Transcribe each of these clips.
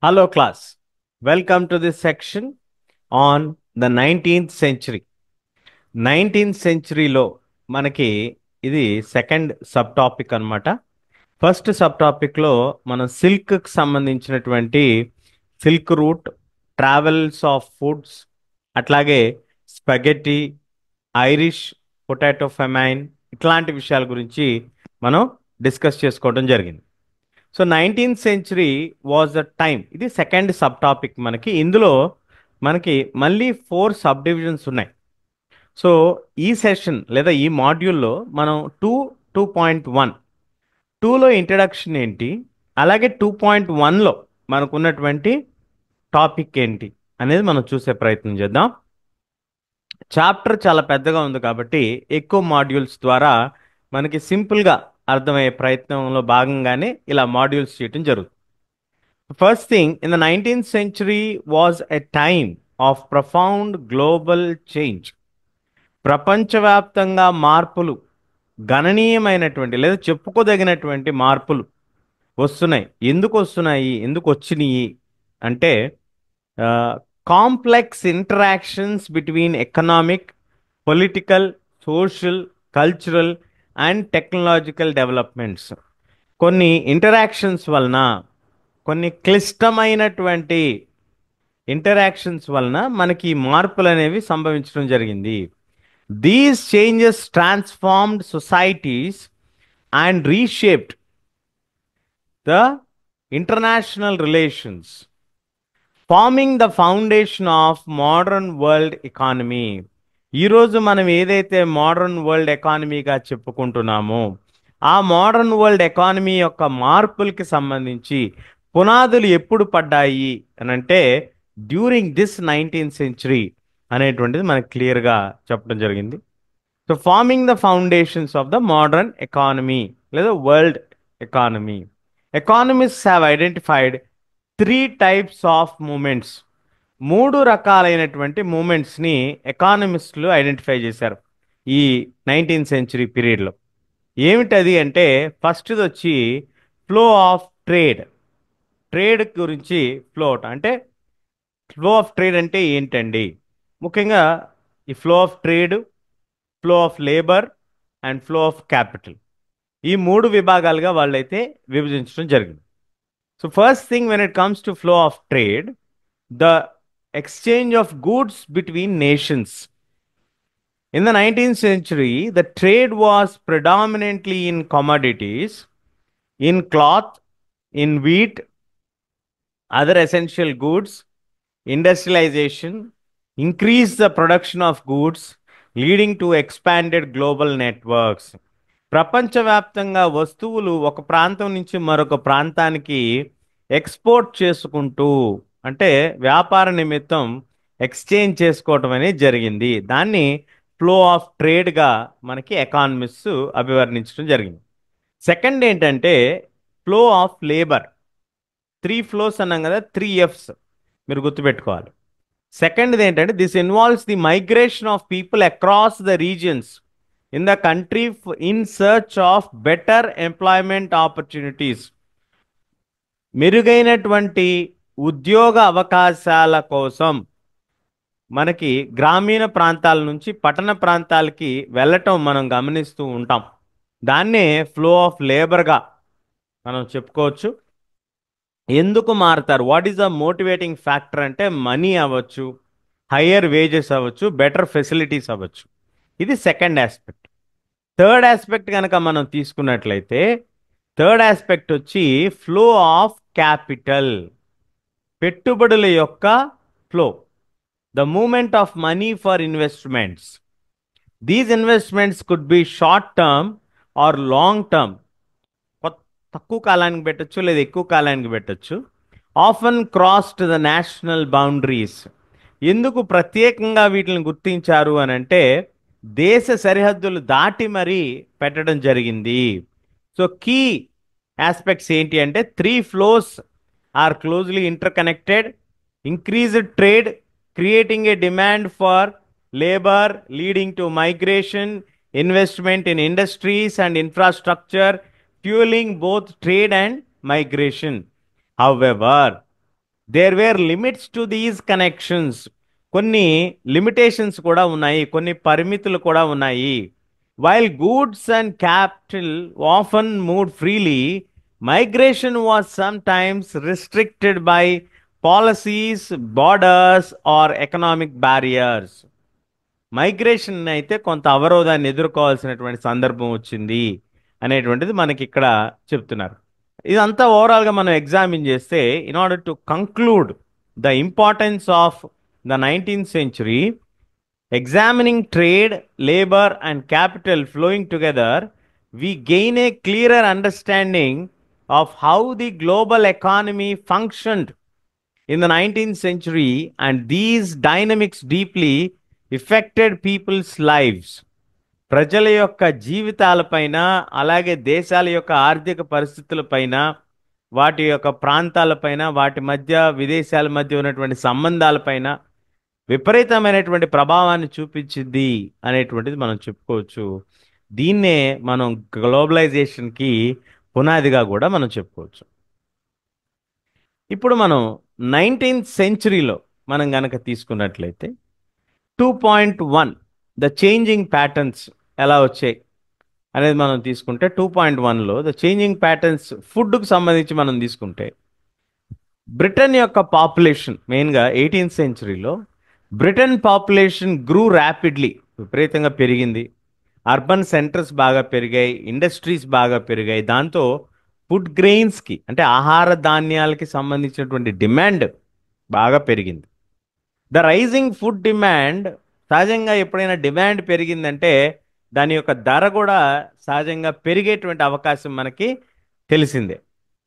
Hello, class. Welcome to this section on the 19th century. 19th centuryలో మనకి ఇది second sub topic అన్నమాట. First sub టాపిక్లో మనం సిల్క్కి సంబంధించినటువంటి silk route, travels of foods, అట్లాగే స్పగెటీ, ఐరిష్, పొటాటో ఫెమైన్ ఇట్లాంటి విషయాల గురించి మనం డిస్కస్ చేసుకోవడం జరిగింది. So 19th century was the time. ఇది సెకండ్ సబ్ టాపిక్ మనకి. ఇందులో మనకి మళ్ళీ 4 సబ్ డివిజన్స్ ఉన్నాయి. సో ఈ సెషన్ లేదా ఈ మాడ్యూల్లో మనం 2.1 టూలో ఇంట్రడక్షన్ ఏంటి, అలాగే 2.1లో మనకున్నటువంటి టాపిక్ ఏంటి అనేది మనం చూసే ప్రయత్నం చేద్దాం. చాప్టర్ చాలా పెద్దగా ఉంది కాబట్టి ఎక్కువ మాడ్యూల్స్ ద్వారా మనకి సింపుల్గా అర్థమయ్యే ప్రయత్నంలో భాగంగానే ఇలా మాడ్యూల్స్ చేయటం జరుగుతుంది. First thing, in the 19th century was a time of profound global change. ప్రపంచవ్యాప్తంగా మార్పులు, గణనీయమైనటువంటి లేదా చెప్పుకోదగినటువంటి మార్పులు వస్తున్నాయి. ఎందుకు వస్తున్నాయి, ఎందుకు వచ్చినాయి అంటే complex interactions between economic, political, social, cultural and technological developments. కొన్ని ఇంటరాక్షన్స్ వలన, కొన్ని క్లిష్టమైనటువంటి ఇంటరాక్షన్స్ వలన మనకి ఈ మార్పులు అనేవి సంభవించడం జరిగింది. These changes transformed societies and reshaped the international relations, forming the foundation of modern world economy. ఈరోజు మనం ఏదైతే మోడర్న్ వరల్డ్ ఎకానమీగా చెప్పుకుంటున్నామో ఆ మోడర్న్ వరల్డ్ ఎకానమీ యొక్క మార్పులకి సంబంధించి పునాదులు ఎప్పుడు పడ్డాయి అని అంటే డ్యూరింగ్ దిస్ 19th సెంచురీ అనేటువంటిది మనకు క్లియర్గా చెప్పడం జరిగింది. So forming the foundations of the modern economy లేదా world economy. Economists have identified 3 types of movements. 3 రకాలైనటువంటి మూమెంట్స్ని ఎకానమిస్టులు ఐడెంటిఫై చేశారు ఈ 19th సెంచురీ పీరియడ్లో. ఏమిటది అంటే ఫస్ట్ది వచ్చి ఫ్లో ఆఫ్ ట్రేడ్. ట్రేడ్ గురించి అంటే ఫ్లో ఆఫ్ ట్రేడ్ అంటే ఏంటండి? ముఖ్యంగా ఈ flow of trade, flow of labour and flow of capital, ఈ 3 విభాగాలుగా వాళ్ళైతే విభజించడం జరిగింది. So first thing, when it comes to flow of trade, the exchange of goods between nations. In the 19th century, the trade was predominantly in commodities, in cloth, in wheat, other essential goods. Industrialization increased the production of goods, leading to expanded global networks. ప్రపంచవ్యాప్తంగా వస్తువులు ఒక ప్రాంతం నుంచి మరొక ప్రాంతానికి export చేసుకుంటూ, అంటే వ్యాపార నిమిత్తం ఎక్స్చేంజ్ చేసుకోవటం అనేది జరిగింది. దాన్ని ఫ్లో ఆఫ్ ట్రేడ్గా మనకి ఎకానమిస్ట్ అభివర్ణించడం జరిగింది. సెకండ్ ఏంటంటే ఫ్లో ఆఫ్ లేబర్. 3 ఫ్లోస్ అన్నాం కదా, 3 F's మీరు గుర్తుపెట్టుకోవాలి. సెకండ్ది ఏంటంటే this involves the migration of people across the regions in the country in search of better employment opportunities. మెరుగైనటువంటి ఉద్యోగ అవకాశాల కోసం మనకి గ్రామీణ ప్రాంతాల నుంచి పట్టణ ప్రాంతాలకి వెళ్ళటం మనం గమనిస్తూ ఉంటాం. దాన్నే ఫ్లో ఆఫ్ లేబర్గా మనం చెప్పుకోవచ్చు. ఎందుకు మారుతారు, what is the motivating factor అంటే మనీ అవ్వచ్చు, హయ్యర్ వేజెస్ అవ్వచ్చు, బెటర్ ఫెసిలిటీస్ అవ్వచ్చు. ఇది సెకండ్ ఆస్పెక్ట్. థర్డ్ ఆస్పెక్ట్ కనుక మనం తీసుకున్నట్లయితే థర్డ్ ఆస్పెక్ట్ వచ్చి ఫ్లో ఆఫ్ క్యాపిటల్, పెట్టుబడుల యొక్క flow, the movement of money for investments. These investments could be short term or long term. తక్కువ కాలానికి పెట్టచ్చు లేదా ఎక్కువ కాలానికి పెట్టచ్చు. Often crossed the national boundaries. ఎందుకు ప్రత్యేకంగా వీటిని గుర్తించారు అని అంటే దేశ సరిహద్దులు దాటి మరీ పెట్టడం జరిగింది. సో కీ ఆస్పెక్ట్స్ ఏంటి అంటే 3 flows are closely interconnected. Increased trade creating a demand for labour leading to migration, investment in industries and infrastructure fueling both trade and migration. However, there were limits to these connections. కొన్ని limitations కూడా ఉన్నాయి, కొన్ని పరిమితులు కూడా ఉన్నాయి. While goods and capital often move freely, migration was sometimes restricted by policies, borders or economic barriers. Migration అయితే కొంత అవరోధాన్ని ఎదుర్కోవాల్సినటువంటి సందర్భం వచ్చింది అనేటువంటిది మనకి ఇక్కడ చెప్తున్నారు. ఇదంతా ఓవరాల్గా మనం ఎగ్జామిన్ చేస్తే, in order to conclude the importance of the 19th century, examining trade, labor, and capital flowing together, we gain a clearer understanding of how the global economy functioned in the 19th century, and these dynamics deeply affected people's lives. ప్రజల యొక్క జీవితాలపైన, అలాగే దేశాల యొక్క ఆర్థిక పరిస్థితులపైన, వాటి యొక్క ప్రాంతాలపైన, వాటి మధ్య విదేశాల మధ్య ఉన్నటువంటి సంబంధాలపైన విపరీతమైనటువంటి ప్రభావాన్ని చూపించింది అనేటువంటిది మనం చెప్పుకోవచ్చు. దీన్నే మనం గ్లోబలైజేషన్కి పునాదిగా కూడా మనం చెప్పుకోవచ్చు. ఇప్పుడు మనం 19th centuryలో మనం గనక తీసుకున్నట్లయితే 2.1 ద చేంజింగ్ ప్యాటర్న్స్ ఎలా వచ్చాయి అనేది మనం తీసుకుంటే, 2.1లో ద చేంజింగ్ ప్యాటర్న్స్ ఫుడ్కు సంబంధించి మనం తీసుకుంటే, బ్రిటన్ యొక్క పాపులేషన్ మెయిన్గా 18th centuryలో బ్రిటన్ పాపులేషన్ గ్రూ ర్యాపిడ్లీ, విపరీతంగా పెరిగింది. అర్బన్ సెంటర్స్ బాగా పెరిగాయి, ఇండస్ట్రీస్ బాగా పెరిగాయి. దాంతో ఫుడ్ గ్రెయిన్స్కి, అంటే ఆహార ధాన్యాలకి సంబంధించినటువంటి డిమాండ్ బాగా పెరిగింది. ద రైజింగ్ ఫుడ్ డిమాండ్, సహజంగా ఎప్పుడైనా డిమాండ్ పెరిగిందంటే దాని యొక్క ధర కూడా సహజంగా పెరిగేటువంటి అవకాశం మనకి తెలిసిందే.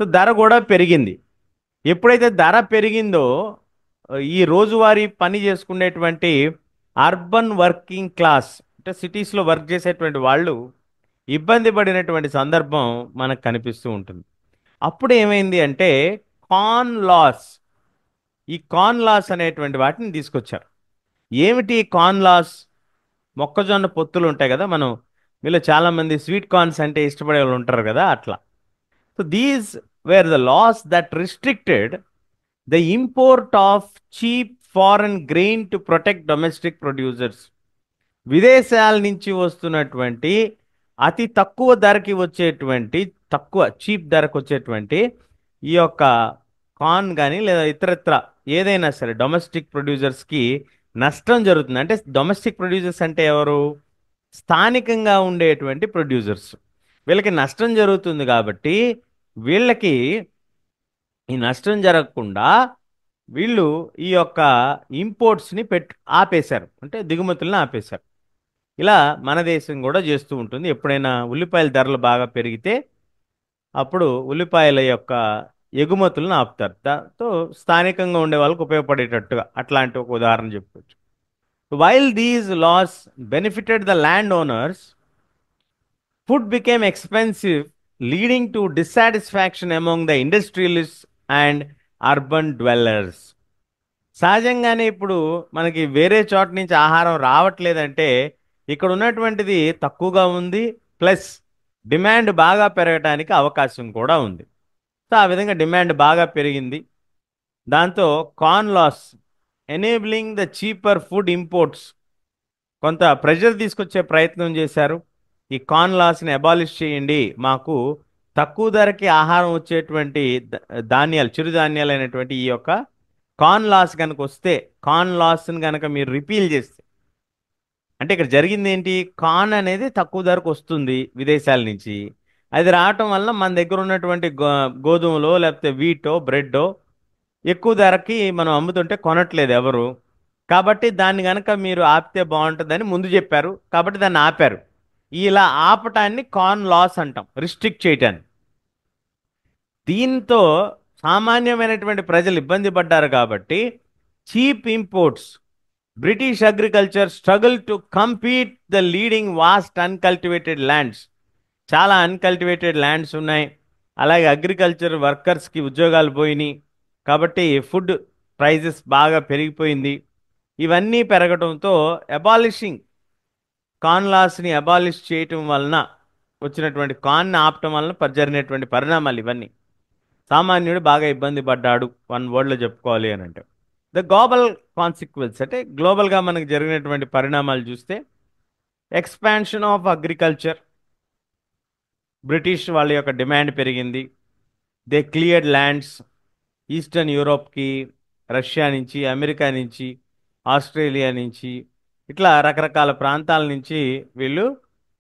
సో ధర కూడా పెరిగింది. ఎప్పుడైతే ధర పెరిగిందో, ఈ రోజువారీ పని చేసుకునేటువంటి అర్బన్ వర్కింగ్ క్లాస్, అంటే సిటీస్లో వర్క్ చేసేటువంటి వాళ్ళు ఇబ్బంది పడినటువంటి సందర్భం మనకు కనిపిస్తూ ఉంటుంది. అప్పుడు ఏమైంది అంటే కార్న్ లాస్, ఈ కార్న్ లాస్ అనేటువంటి వాటిని తీసుకొచ్చారు. ఏమిటి కార్న్ లాస్? మొక్కజొన్న పొత్తులు ఉంటాయి కదా, మనం మీలో చాలామంది స్వీట్ కార్న్స్ అంటే ఇష్టపడే వాళ్ళు ఉంటారు కదా, అట్లా. So these were the laws that restricted the import of cheap foreign grain to protect domestic producers. విదేశాల నుంచి వస్తున్నటువంటి అతి తక్కువ ధరకి వచ్చేటువంటి, తక్కువ చీప్ ధరకు వచ్చేటువంటి ఈ యొక్క కార్న్ కానీ లేదా ఇతరత్ర ఏదైనా సరే డొమెస్టిక్ ప్రొడ్యూసర్స్కి నష్టం జరుగుతుంది. అంటే డొమెస్టిక్ ప్రొడ్యూసర్స్ అంటే ఎవరు? స్థానికంగా ఉండేటువంటి ప్రొడ్యూసర్స్. వీళ్ళకి నష్టం జరుగుతుంది కాబట్టి వీళ్ళకి ఈ నష్టం జరగకుండా వీళ్ళు ఈ యొక్క ఇంపోర్ట్స్ని ఆపేశారు, అంటే దిగుమతులను ఆపేశారు. ఇలా మన దేశం కూడా చేస్తూ ఉంటుంది. ఎప్పుడైనా ఉల్లిపాయల ధరలు బాగా పెరిగితే అప్పుడు ఉల్లిపాయల యొక్క ఎగుమతులను ఆపుతారు. దాంతో స్థానికంగా ఉండే వాళ్ళకు ఉపయోగపడేటట్టుగా, అట్లాంటి ఒక ఉదాహరణ చెప్పుకోవచ్చు. While these laws benefited the land owners, food became expensive, leading to dissatisfaction among the industrialist and urban dwellers. సహజంగానే ఇప్పుడు మనకి వేరే చోట నుంచి ఆహారం రావట్లేదంటే ఇక్కడ ఉన్నటువంటిది తక్కువగా ఉంది, ప్లస్ డిమాండ్ బాగా పెరగడానికి అవకాశం కూడా ఉంది. సో ఆ విధంగా డిమాండ్ బాగా పెరిగింది. దాంతో corn laws enabling the cheaper food imports, కొంత ప్రెషర్ తీసుకొచ్చే ప్రయత్నం చేశారు. ఈ కార్న్ లాస్ని అబాలిష్ చేయండి, మాకు తక్కువ ధరకి ఆహారం వచ్చేటువంటి ధాన్యాలు, చిరుధాన్యాలు అయినటువంటి ఈ యొక్క కార్న్ లాస్ కనుక వస్తే, కార్న్ లాస్ని కనుక మీరు రిపీల్ చేస్తే, అంటే ఇక్కడ జరిగింది ఏంటి? కార్న్ అనేది తక్కువ ధరకు వస్తుంది విదేశాల నుంచి. అది రావటం వల్ల మన దగ్గర ఉన్నటువంటి గోధుమలో లేకపోతే వీటో బ్రెడ్డో ఎక్కువ ధరకి మనం అమ్ముతుంటే కొనట్లేదు ఎవరు. కాబట్టి దాన్ని కనుక మీరు ఆపితే బాగుంటుందని ముందు చెప్పారు, కాబట్టి దాన్ని ఆపారు. ఇలా ఆపటాన్ని కార్న్ లాస్ అంటాం, రిస్ట్రిక్ట్ చేయటాన్ని. దీంతో సామాన్యమైనటువంటి ప్రజలు ఇబ్బంది పడ్డారు కాబట్టి cheap imports, British agriculture struggle to compete the leading vast uncultivated lands. చాలా అన్కల్టివేటెడ్ ల్యాండ్స్ ఉన్నాయి, అలాగే అగ్రికల్చర్ వర్కర్స్కి ఉద్యోగాలు పోయినాయి, కాబట్టి ఫుడ్ ప్రైజెస్ బాగా పెరిగిపోయింది. ఇవన్నీ పెరగడంతో అబాలిషింగ్, కార్న్ లాస్ని అబాలిష్ చేయటం వలన వచ్చినటువంటి, కార్న్ ఆపటం వలన జరిగినటువంటి పరిణామాలు ఇవన్నీ. సామాన్యుడు బాగా ఇబ్బంది పడ్డాడు వన్ వర్డ్లో చెప్పుకోవాలి అని అంటే. ద గ్లోబల్ కాన్సిక్వెన్స్ అంటే గ్లోబల్గా మనకు జరిగినటువంటి పరిణామాలు చూస్తే ఎక్స్పాన్షన్ ఆఫ్ అగ్రికల్చర్, బ్రిటిష్ వాళ్ళ యొక్క డిమాండ్ పెరిగింది. దే క్లియర్డ్ ల్యాండ్స్ ఈస్టర్న్ యూరోప్కి, రష్యా నుంచి, అమెరికా నుంచి, ఆస్ట్రేలియా నుంచి, ఇట్లా రకరకాల ప్రాంతాల నుంచి వీళ్ళు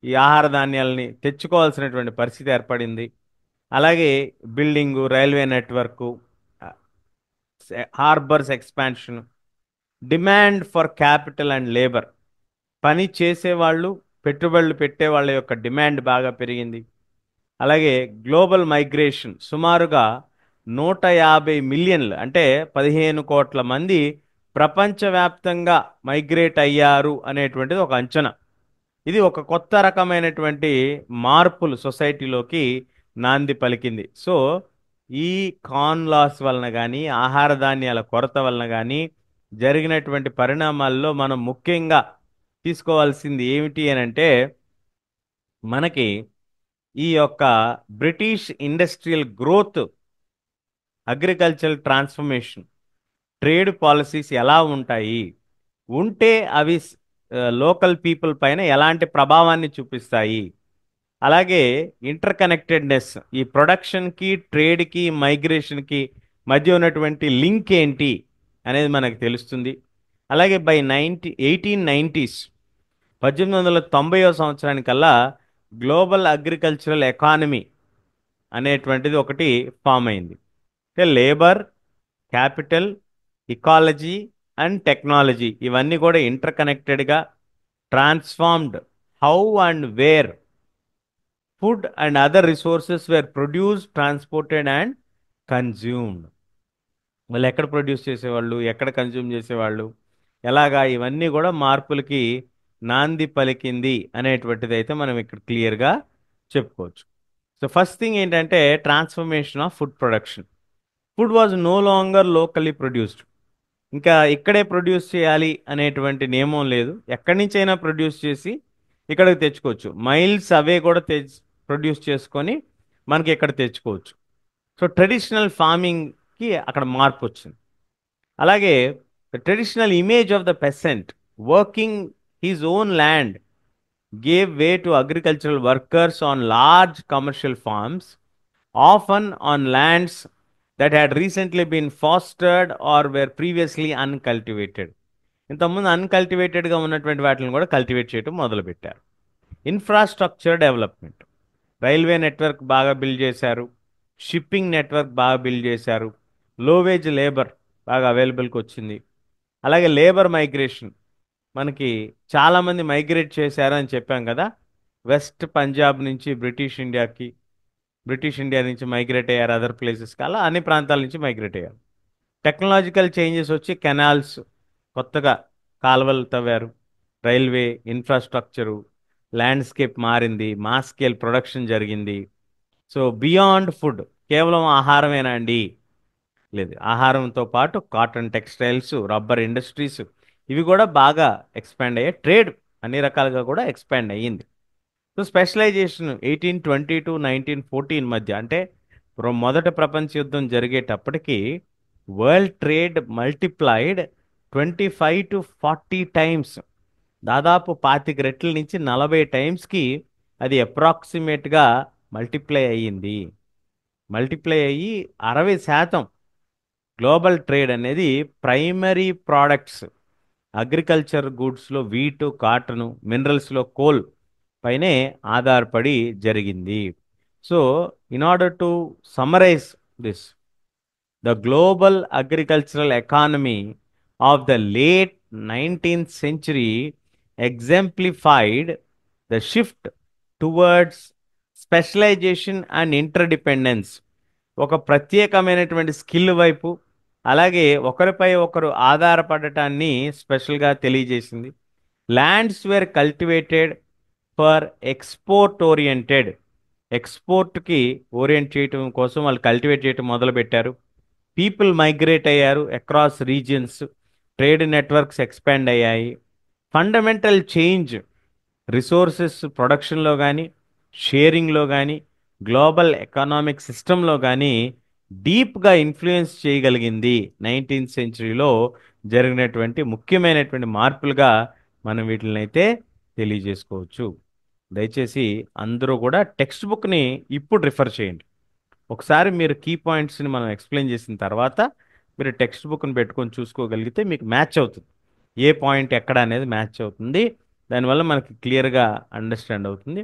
ఈ ఆహార ధాన్యాలని తెచ్చుకోవాల్సినటువంటి పరిస్థితి ఏర్పడింది. అలాగే building, railway network, harbours expansion, demand for capital and labour, పని చేసేవాళ్ళు, పెట్టుబడులు పెట్టే వాళ్ళ యొక్క డిమాండ్ బాగా పెరిగింది. అలాగే గ్లోబల్ మైగ్రేషన్, సుమారుగా 150 మిలియన్లు అంటే 15 కోట్ల మంది ప్రపంచవ్యాప్తంగా మైగ్రేట్ అయ్యారు అనేటువంటిది ఒక అంచనా. ఇది ఒక కొత్త రకమైనటువంటి మార్పులు సొసైటీలోకి నాంది పలికింది. సో ఈ కాన్ లాస్ వలన కానీ, ఆహార ధాన్యాల కొరత వలన కానీ జరిగినటువంటి పరిణామాల్లో మనం ముఖ్యంగా తీసుకోవాల్సింది ఏమిటి అని అంటే, మనకి ఈ యొక్క British industrial growth, agricultural transformation, trade policies ఎలా ఉంటాయి, ఉంటే అవి లోకల్ పీపుల్ పైన ఎలాంటి ప్రభావాన్ని చూపిస్తాయి, అలాగే ఇంటర్ కనెక్టెడ్నెస్, ఈ ప్రొడక్షన్కి, ట్రేడ్కి, మైగ్రేషన్కి మధ్య ఉన్నటువంటి లింక్ ఏంటి అనేది మనకు తెలుస్తుంది. అలాగే బై 1890s 1890వ సంవత్సరానికల్లా గ్లోబల్ అగ్రికల్చరల్ ఎకానమీ అనేటువంటిది ఒకటి ఫామ్ అయింది. అంటే labour, capital, ecology and technology ఇవన్నీ కూడా ఇంటర్ కనెక్టెడ్గా transformed how and where food and other resources were produced, transported and consumed. వాళ్ళు ఎక్కడ ప్రొడ్యూస్ చేసేవాళ్ళు, ఎక్కడ కన్జ్యూమ్ చేసేవాళ్ళు, ఎలాగా, ఇవన్నీ కూడా మార్పులకి నాంది పలికింది అనేటువంటిది అయితే మనం ఇక్కడ క్లియర్గా చెప్పుకోవచ్చు. సో ఫస్ట్ థింగ్ ఏంటంటే transformation of food production. Food was no longer locally produced. ఇంకా ఇక్కడే ప్రొడ్యూస్ చేయాలి అనేటువంటి నియమం లేదు. ఎక్కడి నుంచైనా ప్రొడ్యూస్ చేసి ఇక్కడికి తెచ్చుకోవచ్చు. మైల్స్ అవే కూడా ప్రొడ్యూస్ చేసుకొని మనకి ఇక్కడ తెచ్చుకోవచ్చు. సో ట్రెడిషనల్ ఫార్మింగ్కి అక్కడ మార్పు వచ్చింది. అలాగే the traditional image of the peasant working his own land gave way to agricultural workers on large commercial farms, often on lands that had recently been fostered or were previously uncultivated. ఇంతకుముందు అన్కల్టివేటెడ్గా ఉన్నటువంటి వాటిని కూడా cultivate చేయడం మొదలుపెట్టారు. Infrastructure development, railway network బాగా build చేశారు, shipping network బాగా build చేశారు, లో వేజ్ లేబర్ బాగా అవైలబుల్కి వచ్చింది. అలాగే లేబర్ మైగ్రేషన్, మనకి చాలామంది మైగ్రేట్ చేశారని చెప్పాం కదా, వెస్ట్ పంజాబ్ నుంచి బ్రిటిష్ ఇండియాకి, బ్రిటిష్ ఇండియా నుంచి మైగ్రేట్ అయ్యారు అదర్ ప్లేసెస్కి, అలా అన్ని ప్రాంతాల నుంచి మైగ్రేట్ అయ్యారు. టెక్నాలజికల్ చేంజెస్ వచ్చి కెనాల్స్, కొత్తగా కాలువలు తవ్వారు, రైల్వే ఇన్ఫ్రాస్ట్రక్చరు, ల్యాండ్స్కేప్ మారింది, మాస్ స్కేల్ ప్రొడక్షన్ జరిగింది. సో బియాండ్ ఫుడ్, కేవలం ఆహారమేనా అండి? లేదు, ఆహారంతో పాటు కాటన్ టెక్స్టైల్స్, రబ్బర్ ఇండస్ట్రీస్ ఇవి కూడా బాగా ఎక్స్పాండ్ అయ్యాయి. ట్రేడ్ అన్ని రకాలుగా కూడా ఎక్స్పాండ్ అయ్యింది. సో స్పెషలైజేషన్ 1820 టు 1914 మధ్య, అంటే మొదటి ప్రపంచ యుద్ధం జరిగేటప్పటికి world trade multiplied 25 to 40 times, దాదాపు 25 రెట్ల నుంచి 40 టైమ్స్కి అది అప్రాక్సిమేట్గా మల్టిప్లై అయ్యింది. మల్టిప్లై అయ్యి 60% గ్లోబల్ ట్రేడ్ అనేది ప్రైమరీ ప్రోడక్ట్స్, అగ్రికల్చర్ గూడ్స్లో వీటు, కాటను, మినరల్స్లో కోల్ పైనే ఆధారపడి జరిగింది. So in order to summarise this, the global agricultural economy of the late 19th century exemplified the shift towards specialisation and interdependence, ఒక ప్రత్యేకమైనటువంటి skill వైపు, అలాగే ఒకరిపై ఒకరు ఆధారపడటాన్ని స్పెషల్గా తెలియజేసింది. Lands were cultivated for export oriented, ఎక్స్పోర్ట్కి ఓరియంట్ చేయటం కోసం వాళ్ళు కల్టివేట్ చేయటం మొదలుపెట్టారు. పీపుల్ మైగ్రేట్ అయ్యారు across regions, trade networks expand అయ్యాయి. ఫండమెంటల్ చేంజ్ రిసోర్సెస్ ప్రొడక్షన్లో కానీ, షేరింగ్లో కానీ, గ్లోబల్ ఎకనామిక్ సిస్టంలో కానీ డీప్గా ఇన్ఫ్లుయెన్స్ చేయగలిగింది 19th సెంచరీలో జరిగినటువంటి ముఖ్యమైనటువంటి మార్పులుగా మనం వీటిని అయితే తెలియజేసుకోవచ్చు. దయచేసి అందరూ కూడా టెక్స్ట్ బుక్ని ఇప్పుడు రిఫర్ చేయండి. ఒకసారి మీరు కీ పాయింట్స్ని మనం ఎక్స్ప్లెయిన్ చేసిన తర్వాత మీరు టెక్స్ట్ బుక్ని పెట్టుకొని చూసుకోగలిగితే మీకు మ్యాచ్ అవుతుంది. ఏ పాయింట్ ఎక్కడ అనేది మ్యాచ్ అవుతుంది. దానివల్ల మనకి క్లియర్గా అండర్స్టాండ్ అవుతుంది.